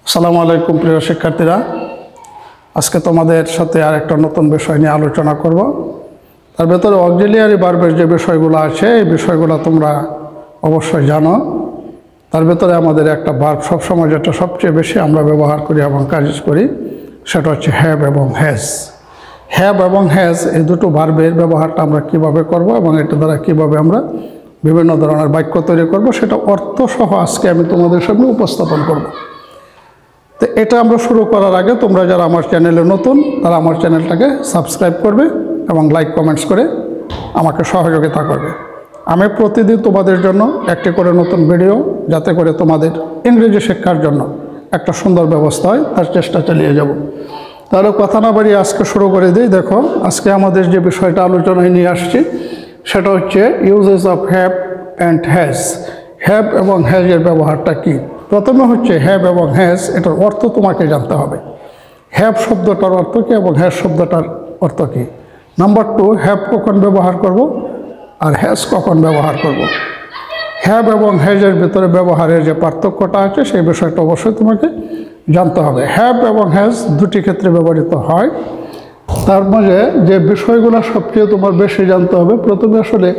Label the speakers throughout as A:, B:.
A: আসসালামু আলাইকুম প্রিয় শিক্ষার্থীরা, আজকে তোমাদের সাথে আর একটা নতুন বিষয় নিয়ে আলোচনা করব। তার ভেতরে অক্সিলিয়ারি ভার্বের যে বিষয়গুলো আছে এই বিষয়গুলো তোমরা অবশ্যই জানো। তার ভেতরে আমাদের একটা ভার্ব সবসময় যেটা সবচেয়ে বেশি আমরা ব্যবহার করি এবং কাজ করি সেটা হচ্ছে হ্যাভ এবং হ্যাজ। হ্যাভ এবং হ্যাজ এই দুটো ভার্বের ব্যবহারটা আমরা কিভাবে করব এবং এটা দ্বারা কিভাবে আমরা বিভিন্ন ধরনের বাক্য তৈরি করব সেটা অর্থসহ আজকে আমি তোমাদের সামনে উপস্থাপন করব। তো এটা আমরা শুরু করার আগে তোমরা যারা আমার চ্যানেলে নতুন তারা আমার চ্যানেলটাকে সাবস্ক্রাইব করবে এবং লাইক কমেন্টস করে আমাকে সহযোগিতা করবে। আমি প্রতিদিন তোমাদের জন্য একটি করে নতুন ভিডিও যাতে করে তোমাদের ইংরেজি শিক্ষার জন্য একটা সুন্দর ব্যবস্থা হয় তার চেষ্টা চালিয়ে যাব। তাহলে কথা না বাড়িয়ে আজকে শুরু করে দিই। দেখো, আজকে আমাদের যে বিষয়টা আলোচনায় নিয়ে আসছি সেটা হচ্ছে uses of have and has. Have এবং হ্যাজের ব্যবহারটা কী। প্রথমে হচ্ছে হ্যাভ এবং হ্যাজ, এটার অর্থ তোমাকে জানতে হবে। হ্যাভ শব্দটার অর্থ কী এবং হ্যাজ শব্দটার অর্থ কী। নাম্বার 2, হ্যাভ কখন ব্যবহার করব আর হ্যাজ কখন ব্যবহার করব। হ্যাভ এবং হ্যাজের ভিতরে ব্যবহারের যে পার্থক্যটা আছে সেই বিষয়টা অবশ্যই তোমাকে জানতে হবে। হ্যাভ এবং হ্যাজ দুটি ক্ষেত্রে ব্যবহৃত হয়। তার মাঝে যে বিষয়গুলো সবচেয়ে তোমার বেশি জানতে হবে, প্রথমে আসলে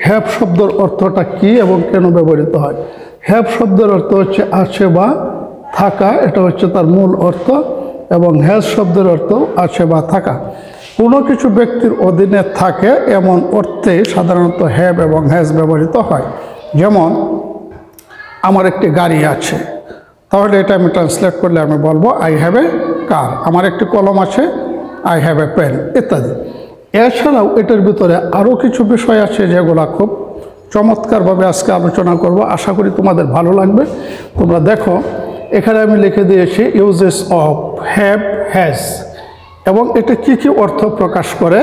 A: হ্যাভ শব্দের অর্থটা কী এবং কেন ব্যবহৃত হয়। হ্যাভ শব্দের অর্থ হচ্ছে আছে বা থাকা, এটা হচ্ছে তার মূল অর্থ। এবং হ্যাজ শব্দের অর্থ আছে বা থাকা। কোনো কিছু ব্যক্তির অধীনে থাকে এমন অর্থে সাধারণত হ্যাভ এবং হ্যাজ ব্যবহৃত হয়। যেমন আমার একটি গাড়ি আছে, তাহলে এটা আমি ট্রান্সলেট করলে আমি বলবো আই হ্যাভ এ কার। আমার একটি কলম আছে, আই হ্যাভ এ পেন, ইত্যাদি। এছাড়াও এটার ভিতরে আরও কিছু বিষয় আছে যেগুলো খুব চমৎকারভাবে আজকে আলোচনা করব। আশা করি তোমাদের ভালো লাগবে। তোমরা দেখো, এখানে আমি লিখে দিয়েছি ইউজেস অফ হ্যাভ হ্যাজ এবং এটা কি কি অর্থ প্রকাশ করে।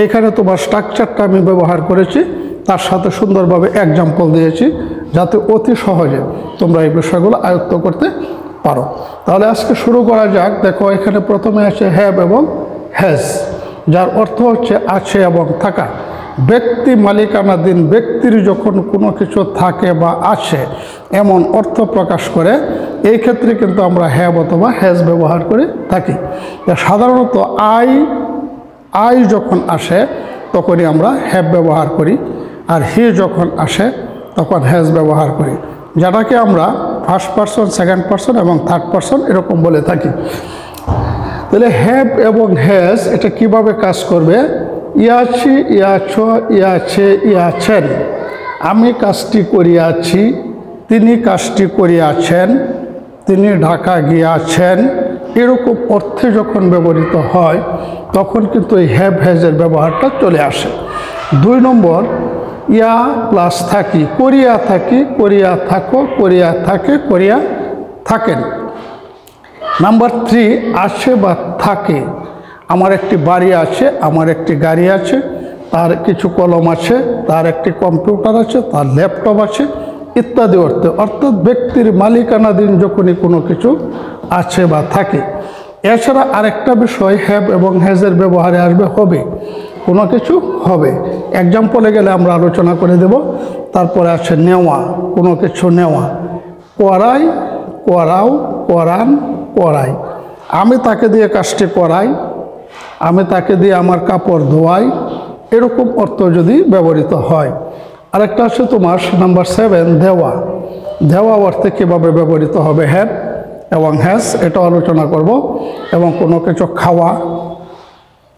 A: এখানে তোমার স্ট্রাকচারটা আমি ব্যবহার করেছি, তার সাথে সুন্দরভাবে এক্সাম্পল দিয়েছি যাতে অতি সহজে তোমরা এই বিষয়গুলো আয়ত্ত করতে পারো। তাহলে আজকে শুরু করা যাক। দেখো, এখানে প্রথমে আছে হ্যাভ এবং হ্যাজ, যার অর্থ হচ্ছে আছে এবং থাকা। ব্যক্তি মালিকানাধীন ব্যক্তির যখন কোনো কিছু থাকে বা আছে এমন অর্থ প্রকাশ করে, এই ক্ষেত্রে কিন্তু আমরা হ্যাভ অথবা হ্যাজ ব্যবহার করে থাকি। সাধারণত আই যখন আসে তখনই আমরা হ্যাভ ব্যবহার করি, আর হি যখন আসে তখন হ্যাজ ব্যবহার করি, যেটাকে আমরা ফার্স্ট পারসন, সেকেন্ড পারসন এবং থার্ড পারসন এরকম বলে থাকি। তাহলে হ্যাভ এবং হ্যাজ এটা কিভাবে কাজ করবে। ইয়াছি, ইয়াছ, ইয়াছে, ইয়াছেন। আমি কাজটি করিয়াছি, তিনি কাজটি করিয়াছেন, তিনি ঢাকা গিয়াছেন। এরকম অর্থে যখন ব্যবহৃত হয় তখন কিন্তু এই হ্যাভ হ্যাজের ব্যবহারটা চলে আসে। 2 নম্বর, ইয়া প্লাস থাকি, করিয়া থাকি, করিয়া থাকো, করিয়া থাকে, করিয়া থাকেন। নাম্বার 3, আছে বা থাকে। আমার একটি বাড়ি আছে, আমার একটি গাড়ি আছে, তার কিছু কলম আছে, তার একটি কম্পিউটার আছে, তার ল্যাপটপ আছে, ইত্যাদি অর্থে। অর্থাৎ ব্যক্তির মালিকানাধীন যখনই কোনো কিছু আছে বা থাকে। এছাড়া আরেকটা বিষয় হ্যাভ এবং হ্যাজের ব্যবহারে আসবে হবে, কোনো কিছু হবে। এক্সাম্পলে গেলে আমরা আলোচনা করে দেব। তারপরে আছে নেওয়া, কোনো কিছু নেওয়া। করাই, করাও, করান, করাই। আমি তাকে দিয়ে কাজটি করাই, আমি তাকে দিয়ে আমার কাপড় ধোয়াই, এরকম অর্থ যদি ব্যবহৃত হয়। আরেকটা আছে তোমার নাম্বার 7, দেওয়া। দেওয়া অর্থে কীভাবে ব্যবহৃত হবে হ্যাভ এবং হ্যাজ এটা আলোচনা করব। এবং কোনো কিছু খাওয়া,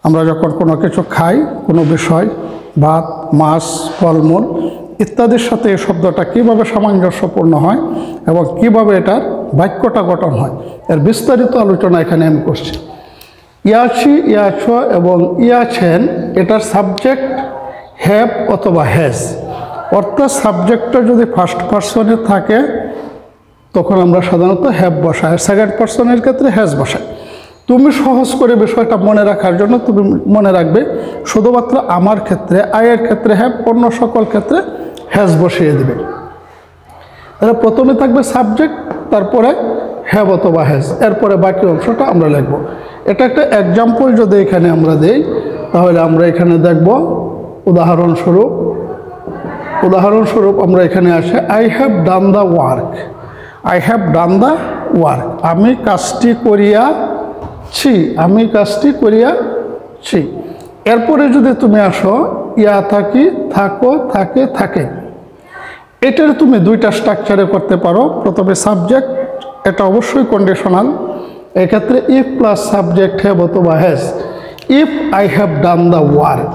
A: আমরা যখন কোনো কিছু খাই, কোনো বিষয়, ভাত, মাছ, ফলমূল ইত্যাদির সাথে এই শব্দটা কীভাবে সামঞ্জস্যপূর্ণ হয় এবং কিভাবে এটার বাক্যটা গঠন হয় এর বিস্তারিত আলোচনা এখানে আমি করছি। ইয়াছি, ইয়াছ এবং ইয়াছেন এটার সাবজেক্ট হ্যাভ অথবা হ্যাজ। অর্থাৎ সাবজেক্টটা যদি ফার্স্ট পারসনে থাকে তখন আমরা সাধারণত হ্যাভ বসাই, সেকেন্ড পারসনের ক্ষেত্রে হ্যাজ বসাই। তুমি সহজ করে বিষয়টা মনে রাখার জন্য তুমি মনে রাখবে শুধুমাত্র আমার ক্ষেত্রে, আয়ের ক্ষেত্রে হ্যাভ, অন্য সকল ক্ষেত্রে হ্যাজ বসিয়ে দেবে। তাহলে প্রথমে থাকবে সাবজেক্ট, তারপরে হ্যাভ অথবা হ্যাজ, এরপরে বাকি অংশটা আমরা লিখব। এটা একটা এক্সাম্পল যদি এখানে আমরা দেই তাহলে আমরা এখানে দেখব উদাহরণস্বরূপ আমরা এখানে আসে I have done the work. I have done the work, আমি কাজটি করিয়াছি, আমি কাজটি করিয়াছি। এরপরে যদি তুমি আসো ইয়া থাকি, থাকো, থাকে, থাকে, এটার তুমি দুইটা স্ট্রাকচারে করতে পারো। প্রথমে সাবজেক্ট, এটা অবশ্যই কন্ডিশনাল, এক্ষেত্রে ইফ প্লাস সাবজেক্ট হ্যাভ অথবা has. If I have done the work,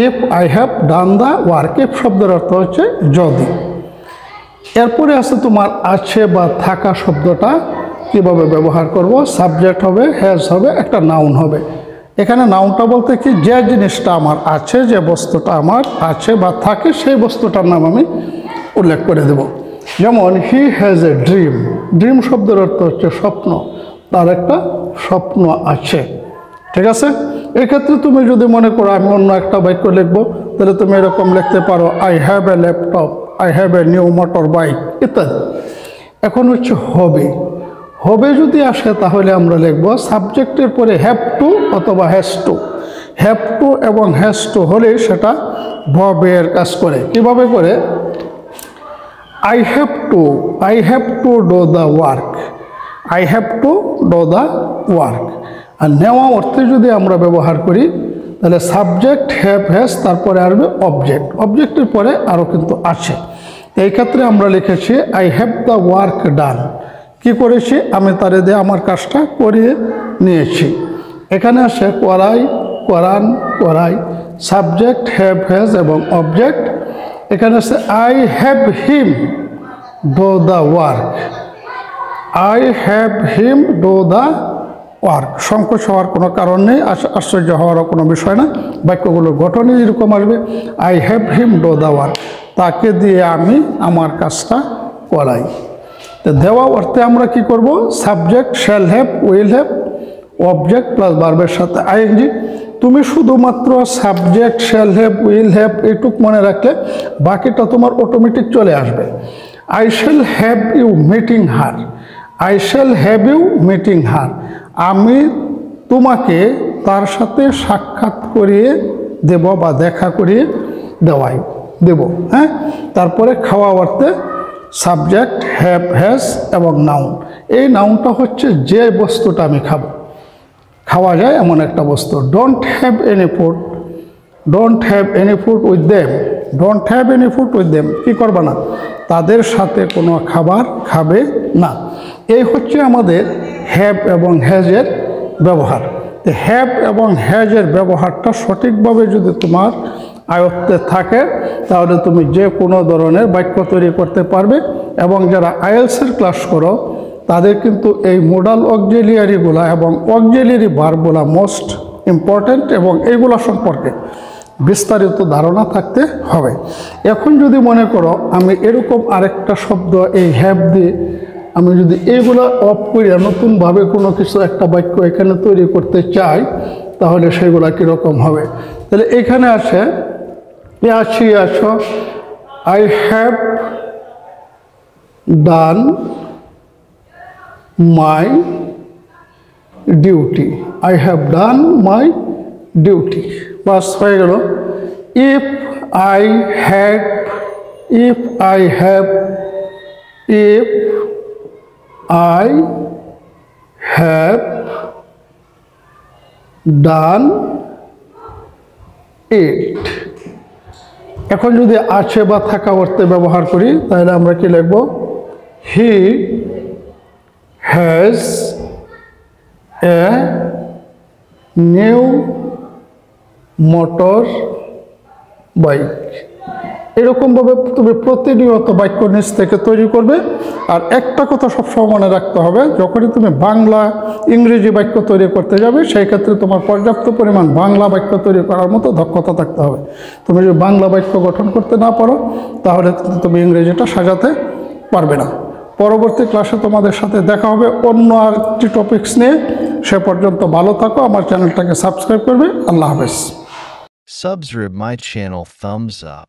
A: if I have done the work, if শব্দের অর্থ হচ্ছে যদি। এরপরে আছে তোমার আছে বা থাকা শব্দটা কিভাবে ব্যবহার করব। সাবজেক্ট হবে, হ্যাজ হবে, একটা নাউন হবে। এখানে নাউনটা বলতে কি, যে জিনিসটা আমার আছে, যে বস্তুটা আমার আছে বা থাকে, সেই বস্তুটার নাম আমি উল্লেখ করে দেব। যেমন he has a dream, dream শব্দের অর্থ হচ্ছে স্বপ্ন, তার একটা স্বপ্ন আছে। ঠিক আছে, এক্ষেত্রে তুমি যদি মনে করো আমি অন্য একটা বাক্য লিখবো, তাহলে তুমি এরকম লিখতে পারো I have a laptop, I have a new motor bike ইত্যাদি। এখন হচ্ছে হবে, হবে যদি আসে তাহলে আমরা লিখব সাবজেক্টের পরে হ্যাভ টু অথবা হ্যাজ টু। হ্যাভ টু এবং হ্যাজ টু হলে সেটা ভার্বের কাজ করে। কিভাবে করে, I have to do the work, I have to do the work. আর নেওয়া অর্থে যদি আমরা ব্যবহার করি তাহলে সাবজেক্ট হ্যাভ হ্যাজ, তারপরে আসবে অবজেক্ট, অবজেক্টের পরে আরও কিন্তু আছে। এই ক্ষেত্রে আমরা লিখেছি I have the work done, কি করেছি, আমি তারে দিয়ে আমার কাজটা করিয়ে নিয়েছি। এখানে আসে করাই, করান, করাই, সাবজেক্ট হ্যাভ হ্যাজ এবং অবজেক্ট। এখানে আছে I have him do the work, I have him do the work. সংকোচ হওয়ার কোনো কারণ নেই, আশ্চর্য হওয়ারও কোনো বিষয় না। বাক্যগুলোর গঠনই এরকম আসবে, I have him do the work, তাকে দিয়ে আমি আমার কাজটা করাই। তো দেওয়া অর্থে আমরা কি করব, subject shall have, will have, object plus ভার্বের সাথে আইএনজি। তুমি শুধুমাত্র subject shall have, will have এইটুক মনে রাখলে বাকিটা তোমার অটোমেটিক চলে আসবে। I shall have you meeting her, I shall have you meeting her, আমি তোমাকে তার সাথে সাক্ষাৎ করিয়ে দেব বা দেখা করিয়ে দেব। হ্যাঁ, তারপরে খাওয়া অর্থে সাবজেক্ট হ্যাভ হ্যাজ এবং নাউন। এই নাউনটা হচ্ছে যে বস্তুটা আমি খাবো, খাওয়া যায় এমন একটা বস্তু। Don't have any food, don't have any food with them, don't have any food with them, কী করবা না, তাদের সাথে কোনো খাবার খাবে না। এই হচ্ছে আমাদের হ্যাভ এবং হ্যাজের ব্যবহার। হ্যাভ এবং হ্যাজের ব্যবহারটা সঠিকভাবে যদি তোমার আয়ত্তে থাকে তাহলে তুমি যে কোনো ধরনের বাক্য তৈরি করতে পারবে। এবং যারা আইএলসের ক্লাস করো তাদের কিন্তু এই মোডাল অক্সিলিয়ারিগুলা এবং অক্সিলিয়ারি ভার্বগুলা মোস্ট ইম্পর্ট্যান্ট, এবং এইগুলা সম্পর্কে বিস্তারিত ধারণা থাকতে হবে। এখন যদি মনে করো আমি এরকম আরেকটা শব্দ এই হ্যাভ দিয়ে আমি যদি এইগুলো অফ করিয়া নতুনভাবে কোনো কিছু একটা বাক্য এখানে তৈরি করতে চাই তাহলে সেগুলা কীরকম হবে। তাহলে এখানে আছে আছো I have done my duty, I have done my duty, বাস হয়ে গেল। If I have, if I have, if I have done it। এখন যদি আছে বা থাকা অর্থে ব্যবহার করি তাহলে আমরা কি লিখব, he has a new motor bike. এরকমভাবে তুমি প্রতিনিয়ত বাক্য নিজ থেকে তৈরি করবে। আর একটা কথা সবসময় মনে রাখতে হবে, যখনই তুমি বাংলা ইংরেজি বাক্য তৈরি করতে যাবে সেই ক্ষেত্রে তোমার পর্যাপ্ত পরিমাণ বাংলা বাক্য তৈরি করার মতো দক্ষতা থাকতে হবে। তুমি যদি বাংলা বাক্য গঠন করতে না পারো তাহলে তুমি ইংরেজিটা সাজাতে পারবে না। পরবর্তী ক্লাসে তোমাদের সাথে দেখা হবে অন্য আরেকটি টপিকস নিয়ে। সে পর্যন্ত ভালো থাকো, আমার চ্যানেলটাকে সাবস্ক্রাইব করবে। আল্লাহ হাফেজ।
B: Subscribe my channel, thumbs up.